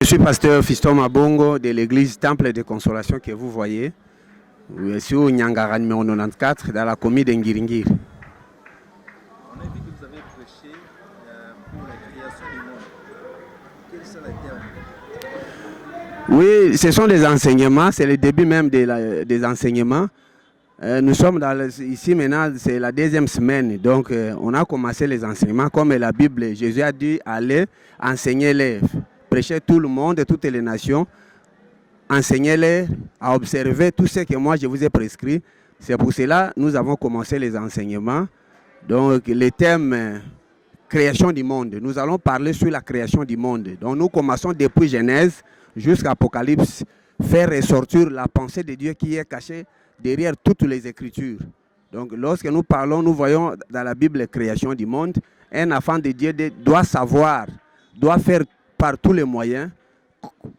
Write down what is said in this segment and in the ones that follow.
Je suis pasteur Fiston Mabongo de l'église Temple de Consolation que vous voyez. Je suis au Nyangara numéro 94 dans la commune d'Ngiringiri. On a dit que vous avez prêché pour la création du monde. Quels sont les termes? Oui, ce sont des enseignements, c'est le début même des enseignements. Nous sommes ici maintenant, c'est la deuxième semaine, donc on a commencé les enseignements comme la Bible. Jésus a dit allez enseigner-les, prêcher tout le monde, toutes les nations, enseignez-les à observer tout ce que moi je vous ai prescrit. C'est pour cela que nous avons commencé les enseignements. Donc le thème création du monde, nous allons parler sur la création du monde. Donc nous commençons depuis Genèse jusqu'à Apocalypse, faire ressortir la pensée de Dieu qui est cachée derrière toutes les Écritures. Donc lorsque nous parlons, nous voyons dans la Bible la création du monde. Un enfant de Dieu doit savoir, doit faire par tous les moyens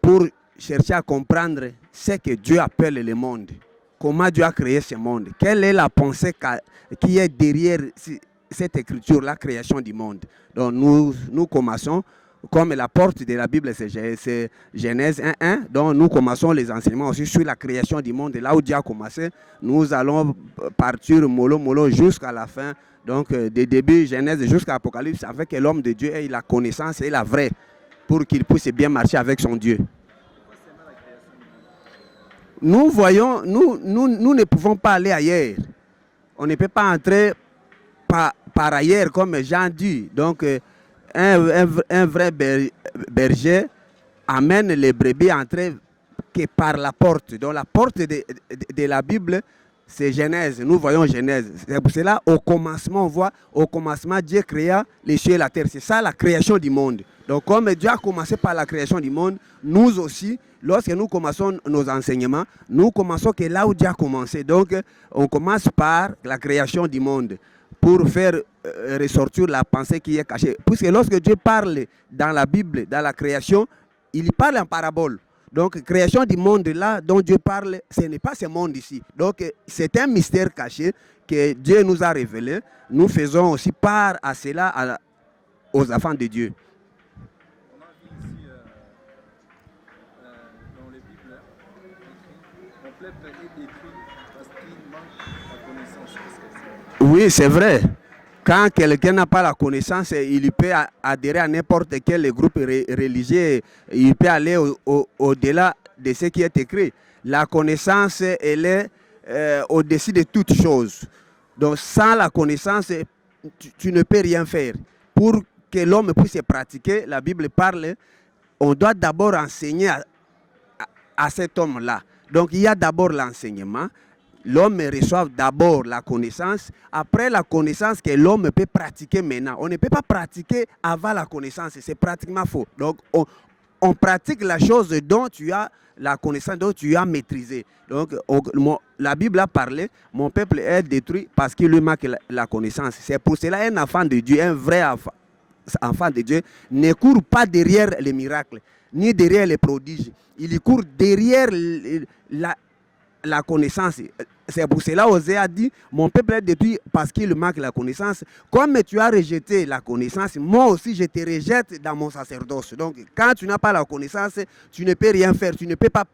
pour chercher à comprendre ce que Dieu appelle le monde. Comment Dieu a créé ce monde. Quelle est la pensée qui est derrière cette écriture, la création du monde. Donc nous commençons, comme la porte de la Bible, c'est Genèse 1.1. Donc nous commençons les enseignements aussi sur la création du monde. Là où Dieu a commencé, nous allons partir mollo jusqu'à la fin. Donc des débuts Genèse jusqu'à Apocalypse, avec l'homme de Dieu ait la connaissance et la vraie, pour qu'il puisse bien marcher avec son Dieu. Nous voyons, nous ne pouvons pas aller ailleurs. On ne peut pas entrer par ailleurs, comme Jean dit. Donc, un vrai berger amène les brebis à entrer que par la porte. Donc, la porte de la Bible, c'est Genèse. Nous voyons Genèse. C'est pour cela, au commencement, on voit, au commencement, Dieu créa les cieux et la terre. C'est ça la création du monde. Donc, comme Dieu a commencé par la création du monde, nous aussi, lorsque nous commençons nos enseignements, nous commençons que là où Dieu a commencé. Donc, on commence par la création du monde pour faire ressortir la pensée qui est cachée. Puisque lorsque Dieu parle dans la Bible, dans la création, il parle en parabole. Donc, création du monde là dont Dieu parle, ce n'est pas ce monde ici. Donc, c'est un mystère caché que Dieu nous a révélé. Nous faisons aussi part à cela aux enfants de Dieu. On a vu ici dans les Bibles, mon peuple est détruit parce qu'il manque la connaissance. Oui, c'est vrai. Quand quelqu'un n'a pas la connaissance, il peut adhérer à n'importe quel groupe religieux. Il peut aller au-delà de ce qui est écrit. La connaissance, elle est au-dessus de toute chose. Donc, sans la connaissance, tu ne peux rien faire. Pour que l'homme puisse pratiquer, la Bible parle, on doit d'abord enseigner à cet homme-là. Donc, il y a d'abord l'enseignement. L'homme reçoit d'abord la connaissance, après la connaissance que l'homme peut pratiquer maintenant. On ne peut pas pratiquer avant la connaissance, c'est pratiquement faux. Donc on pratique la chose dont tu as la connaissance, dont tu as maîtrisé. Donc la Bible a parlé, mon peuple est détruit parce qu'il lui manque la connaissance. C'est pour cela un enfant de Dieu, un vrai enfant de Dieu, ne court pas derrière les miracles, ni derrière les prodiges. Il court derrière la connaissance. C'est pour cela Osée a dit, mon peuple est détruit parce qu'il manque la connaissance. Comme tu as rejeté la connaissance, moi aussi je te rejette dans mon sacerdoce. Donc quand tu n'as pas la connaissance, tu ne peux rien faire, tu ne peux pas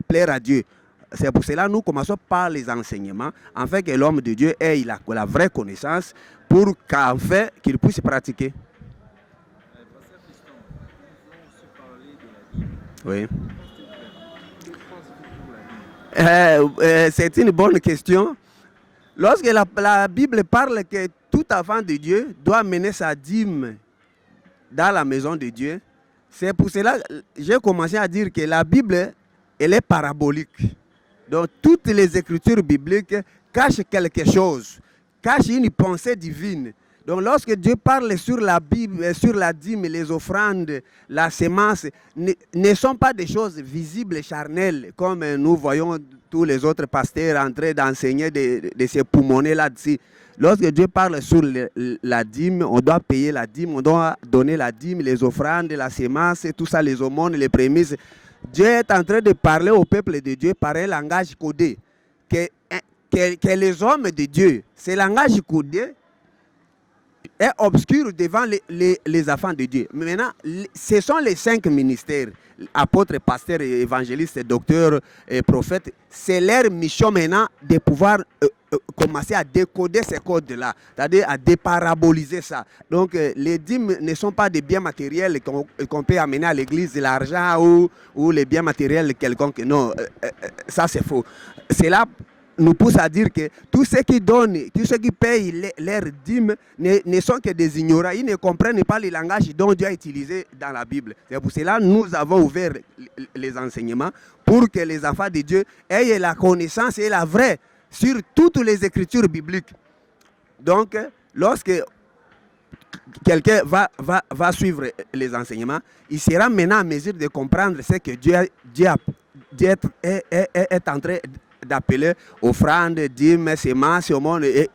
plaire à Dieu. C'est pour cela que nous commençons par les enseignements, afin que l'homme de Dieu ait la vraie connaissance, pour qu'en fait qu'il puisse pratiquer. Oui. C'est une bonne question. Lorsque la Bible parle que tout enfant de Dieu doit mener sa dîme dans la maison de Dieu, c'est pour cela que j'ai commencé à dire que la Bible, elle est parabolique. Donc toutes les écritures bibliques cachent quelque chose, cachent une pensée divine. Donc lorsque Dieu parle sur la Bible, sur la dîme, les offrandes, la sémence, ne sont pas des choses visibles et charnelles, comme nous voyons tous les autres pasteurs en train d'enseigner de se poumonner là-dessus. Lorsque Dieu parle sur la dîme, on doit payer la dîme, on doit donner la dîme, les offrandes, la sémence, tout ça, les aumônes, les prémices. Dieu est en train de parler au peuple de Dieu par un langage codé. Que les hommes de Dieu, ce langage codé, est obscur devant les enfants de Dieu. Mais maintenant, ce sont les 5 ministères, apôtres, pasteurs, évangélistes, docteurs, prophètes. C'est leur mission maintenant de pouvoir commencer à décoder ces codes-là, c'est-à-dire à déparaboliser ça. Donc, les dîmes ne sont pas des biens matériels qu'on peut amener à l'église, de l'argent ou les biens matériels quelconques. Non, ça c'est faux. C'est là nous pousse à dire que tous ceux qui donnent, tous ceux qui payent leurs dîmes ne sont que des ignorants. Ils ne comprennent pas le langage dont Dieu a utilisé dans la Bible. C'est pour cela que nous avons ouvert les enseignements pour que les enfants de Dieu aient la connaissance et la vraie sur toutes les écritures bibliques. Donc, lorsque quelqu'un va suivre les enseignements, il sera maintenant en mesure de comprendre ce que Dieu est en train d'appeler offrande, dîmes, semences, aumônes et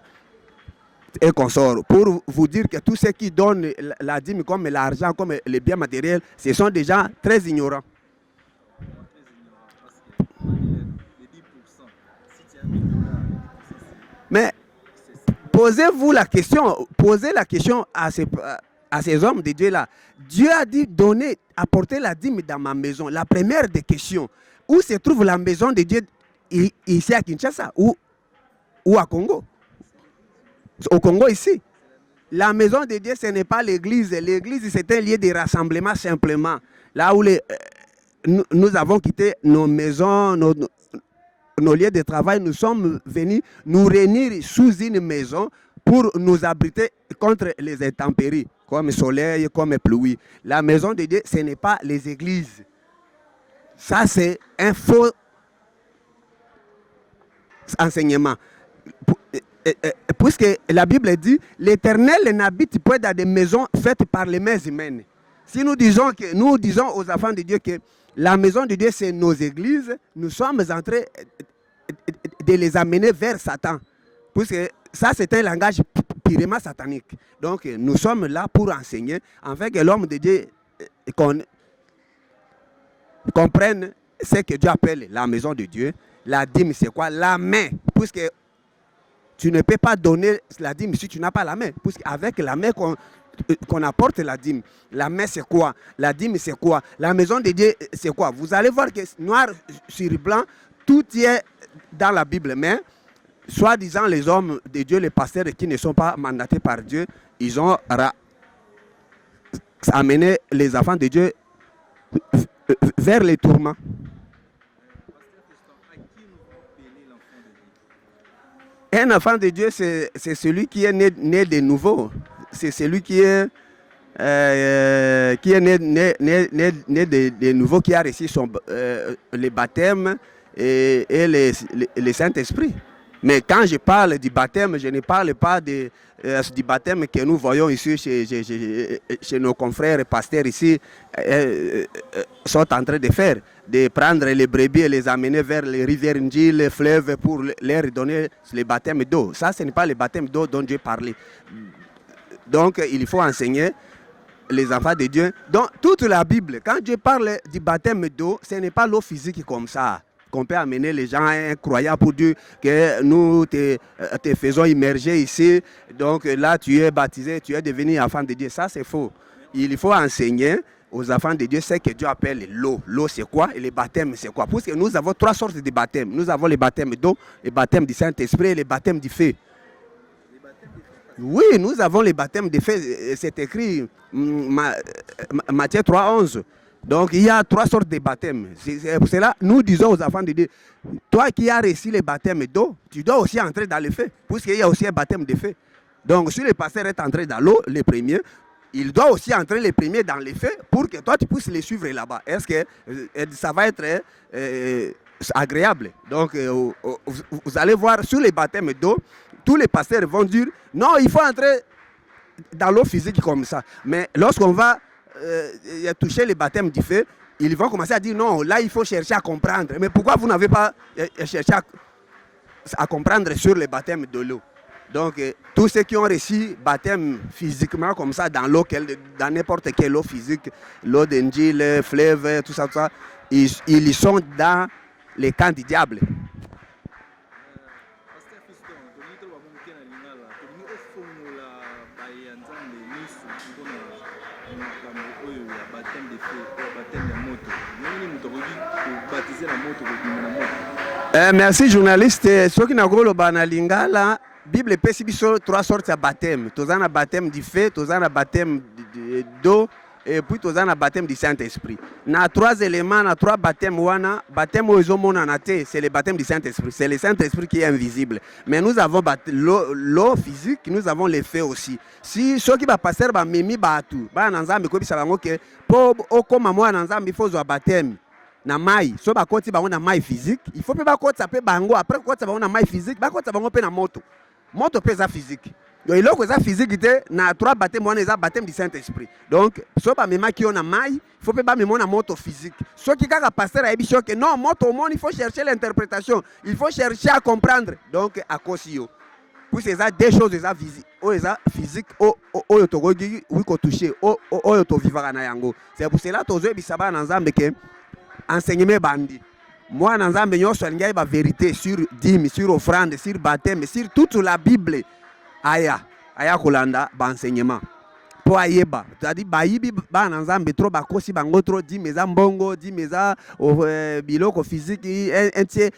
consorts. Pour vous dire que tous ceux qui donnent la dîme comme l'argent, comme les biens matériels, ce sont des gens très ignorants. Mais posez-vous la question, posez la question à ces hommes de Dieu-là. Dieu a dit donner, apporter la dîme dans ma maison. La première des questions, où se trouve la maison de Dieu ici à Kinshasa ou à Congo? Au Congo ici. La maison de Dieu, ce n'est pas l'église. L'église, c'est un lieu de rassemblement simplement. Là où nous avons quitté nos maisons, nos lieux de travail, nous sommes venus nous réunir sous une maison pour nous abriter contre les intempéries, comme soleil, comme pluie. La maison de Dieu, ce n'est pas les églises. Ça, c'est un faux enseignement. Puisque la Bible dit, l'Éternel n'habite pas dans des maisons faites par les mains humaines. Si nous disons aux enfants de Dieu que la maison de Dieu, c'est nos églises, nous sommes en train de les amener vers Satan. Puisque ça, c'est un langage purement satanique. Donc, nous sommes là pour enseigner, afin que l'homme de Dieu comprenne ce que Dieu appelle la maison de Dieu. La dîme, c'est quoi? La main. Puisque tu ne peux pas donner la dîme si tu n'as pas la main. Puisqu'avec la main qu'on apporte la dîme. La main, c'est quoi? La dîme, c'est quoi? La maison de Dieu, c'est quoi? Vous allez voir que noir sur blanc, tout est dans la Bible. Mais, soi-disant, les hommes de Dieu, les pasteurs qui ne sont pas mandatés par Dieu, ils ont amené les enfants de Dieu vers les tourments. Un enfant de Dieu, c'est celui qui est né de nouveau. C'est celui qui est né de nouveau, qui a reçu le baptême et le Saint-Esprit. Mais quand je parle du baptême, je ne parle pas du baptême que nous voyons ici chez nos confrères et pasteurs ici sont en train de faire, de prendre les brebis et les amener vers les rivières Ndji, les fleuves pour leur donner le baptême d'eau. Ça, ce n'est pas le baptême d'eau dont Dieu parlait. Donc, il faut enseigner les enfants de Dieu. Donc, toute la Bible, quand Dieu parle du baptême d'eau, ce n'est pas l'eau physique comme ça, qu'on peut amener les gens incroyables pour dire que nous te faisons immerger ici. Donc là, tu es baptisé, tu es devenu enfant de Dieu. Ça, c'est faux. Il faut enseigner aux enfants de Dieu ce que Dieu appelle l'eau. L'eau, c'est quoi? Et le baptême, c'est quoi? Parce que nous avons 3 sortes de baptêmes. Nous avons le baptême d'eau, le baptême du Saint-Esprit et le baptême du feu. Oui, nous avons le baptême du feu. C'est écrit Matthieu 3,11. Donc, il y a 3 sortes de baptêmes. C'est pour cela nous disons aux enfants de Dieu, toi qui as reçu le baptême d'eau, tu dois aussi entrer dans le feu, puisqu'il y a aussi un baptême de feu. Donc, si le pasteur est entré dans l'eau, le premier, il doit aussi entrer le premier dans le feu pour que toi, tu puisses les suivre là-bas. Est-ce que ça va être agréable? Donc, vous allez voir, sur les baptêmes d'eau, tous les pasteurs vont dire, non, il faut entrer dans l'eau physique comme ça. Mais lorsqu'on va toucher le baptême du feu, ils vont commencer à dire non, là il faut chercher à comprendre. Mais pourquoi vous n'avez pas cherché à comprendre sur le baptême de l'eau? Donc tous ceux qui ont reçu baptême physiquement comme ça dans l'eau, dans n'importe quelle eau physique, l'eau d'Ndji, le fleuve, tout ça, ils sont dans les camps du diable. Merci journaliste. Ce qui n'a pas le lingala, Bible epesi biso trois sortes de baptême. Tozana na baptême du feu, tozana na baptême d'eau et puis tozana na baptême du Saint-Esprit. Na trois éléments, na trois baptêmes wana, baptême oizomona na te, c'est le baptême du Saint-Esprit. C'est le Saint-Esprit qui est invisible. Mais nous avons l'eau physique, nous avons le feu aussi. Si ceux qui va passer ba memi batu, ba nanzambe ko bisa bango ke po okoma mwa nanzambe il faut zo baptême. Na mai so bakoti bango na mai physique il faut pe bakota pe bango après kota bango na mai physique bakota bango pe na moto pe za physique donc il faut que physique te na trois baptêmes wana eza baptême du Saint-Esprit donc so ba mema ki on na mai il faut pe ba mema na moto physique so ki kaka pasteur ayebi so que non moto au monde il faut chercher l'interprétation il faut chercher à comprendre donc à cosio pour ces deux choses eza physique oyo tokoki oui ko toucher oyo to vivara na yango c'est pour cela tozo ebisa ba na nzambe ke enseignement bandi. Moi, dans un meilleur soin, il y a la vérité sur dîme, sur offrande, sur baptême, sur toute la Bible. Aya kolanda, enseignement. Pour ayeba, c'est-à-dire bayibi ba nanzambe trop bakosi bango trop di meza mbongo di meza biloko physique un tiers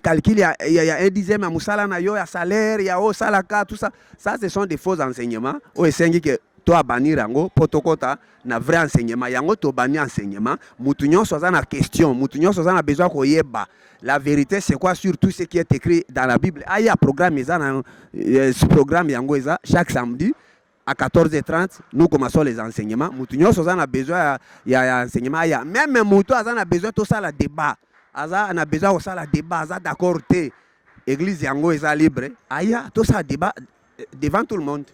calcul il y a un dixième à musala na yo ya salaire ya o salaka tout ça ce sont des faux enseignements o esengi que toi banir yango potokota na vrai enseignement yango to bani enseignement mutu nyonso aza na question mutu nyonso aza na besoin koyeba la vérité c'est quoi sur tout ce qui est écrit dans la Bible aya programme eza na ce programme yango eza chaque samedi à 14h30 nous commençons les enseignements mutu nyonso aza na besoin ya enseignement aya même mutu aza na besoin to sala débat aza na besoin ko sala débat aza d'accord te église yango eza libre aya to sala débat devant tout le monde.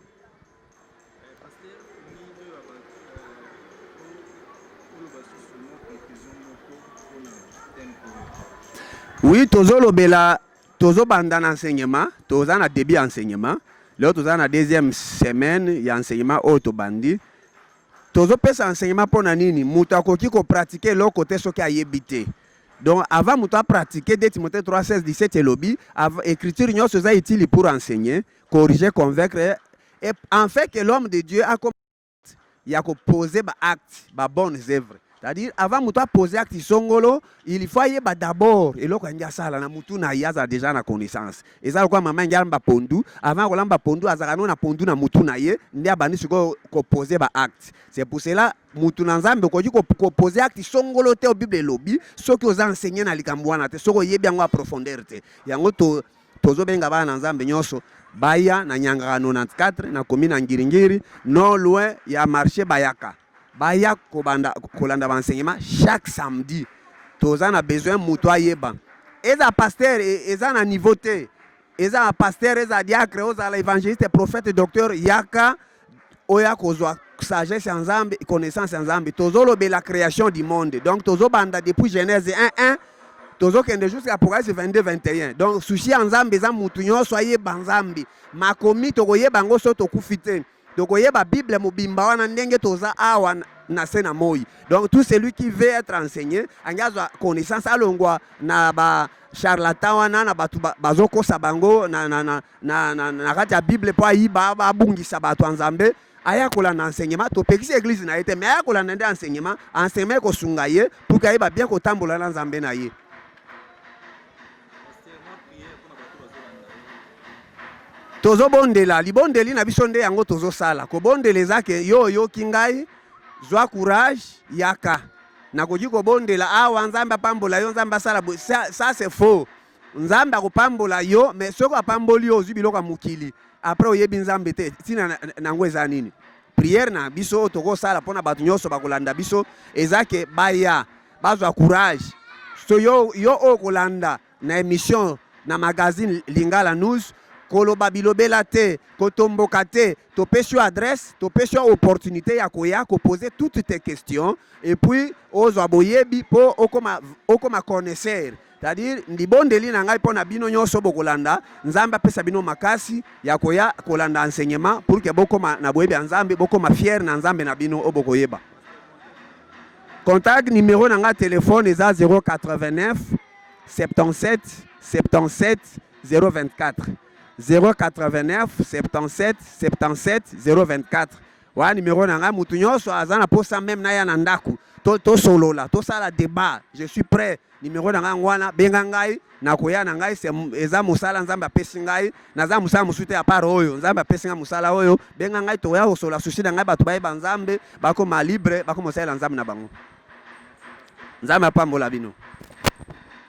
Oui, tozo banda enseignement, toza na début enseignement. Là, toza na deuxième semaine, il y a enseignement auto bandi. Tozo pesa enseignement pour nini, muta koki ko pratiquer l'autre côté ce qui a yébité. Donc avant muta pratiquer dès Timothée 3:16-17 et lobby, écriture nyo soza utile pour enseigner, corriger, convaincre et en fait que l'homme de Dieu a il a posé ba acte, ba bonnes œuvres. C'est-à-dire, avant de poser acte songolo, il faut y d'abord. Et là, quand il y a ça, la mutu na yaza déjà na connaissance. Et ça, quoi, maman y a un pondu. Avant qu'on l'a pondu, azarano na pondu na mutu na ye, n'y a bani ko poser ba acte. C'est pour cela, mutu na nzambe ko poser acte songolo te au Bible lobby, ce que vous enseignez na likambwana te, ce que y bien en profondeur te. Yango tozo benga ba na nzambe nyoso. Baya na Nyangara 94 na commune Ngiringiri, non loin ya marché Bayaka. Baya kolanda enseignement chaque samedi. Toza na besoin muto yeba. Eza pasteur eza na niveau te. Eza pasteur eza diacre oza l'évangéliste prophète docteur yaka oya kozwa sagesse ensemble connaissance ensemble. Tozo lobe la création du monde. Donc tozo banda depuis Genèse 1:1 tozo kende jusqu'à Apocalypse 22:21. Donc sushi ensemble eza mutu nyonso yeba nzambi. Makomi tokoyeba ngo so tokufite. Donc, il y a la Bible, donc, tout celui qui veut être enseigné, il y a connaissance à l'ongwa, na charlatan, na bazoko sabango, na la Bible, pour y ba bungi sabato ensemble. Aya kola na enseignement, to pekisi église na été, mais aya kola na enseignement, enseignement ko sungaye, pour qu'il y ait bien ko tambola na nzambe na ye. Tozo bondela libondeli na biso nde yango tozo sala ko bondeleza ke yo kingai zwa courage yaka na koji ko bondela awa nzamba pambola yo nzamba sala ça c'est faux nzamba ko pambola yo mais soko apamboli yo zwi biloko mukili après oyebi nzambe te tina nango eza nini prière na biso toko sala pona batu nyoso bakolanda biso ezake baya bazwa courage so yo okolanda na émission na magazine Lingala News koloba bilobela te kotomboka te topesio adresse topesio opportunité ya koya ko poser toutes tes questions et puis ozwa boyebi po okoma connaisseur c'est-à-dire ndibondeli na ngai pona bino nyonso bokolanda nzambe apesa bino makasi ya koya kolanda enseignement pour que bokoma na boyebi nzambe bokoma fier na nzambe na bino obokoyeba. Contact numéro na nga téléphone eza 089 77 77 024 089 77 77 024. Wa numéro nanga mutu nyonso azana posa même na ya na ndaku to solo là, to ça la débat. Je suis prêt. Numéro na ngwana benga ngai na koya na ngai c'est eza musala nzambe apesi ngai naza musala musute à part oyo nzambe apesi ngai musala oyo benga ngai to ya kosola sushi na ngai bato ba nzambe bako ma libre bako mosala nzambe na bango. Nzambe apambola bino.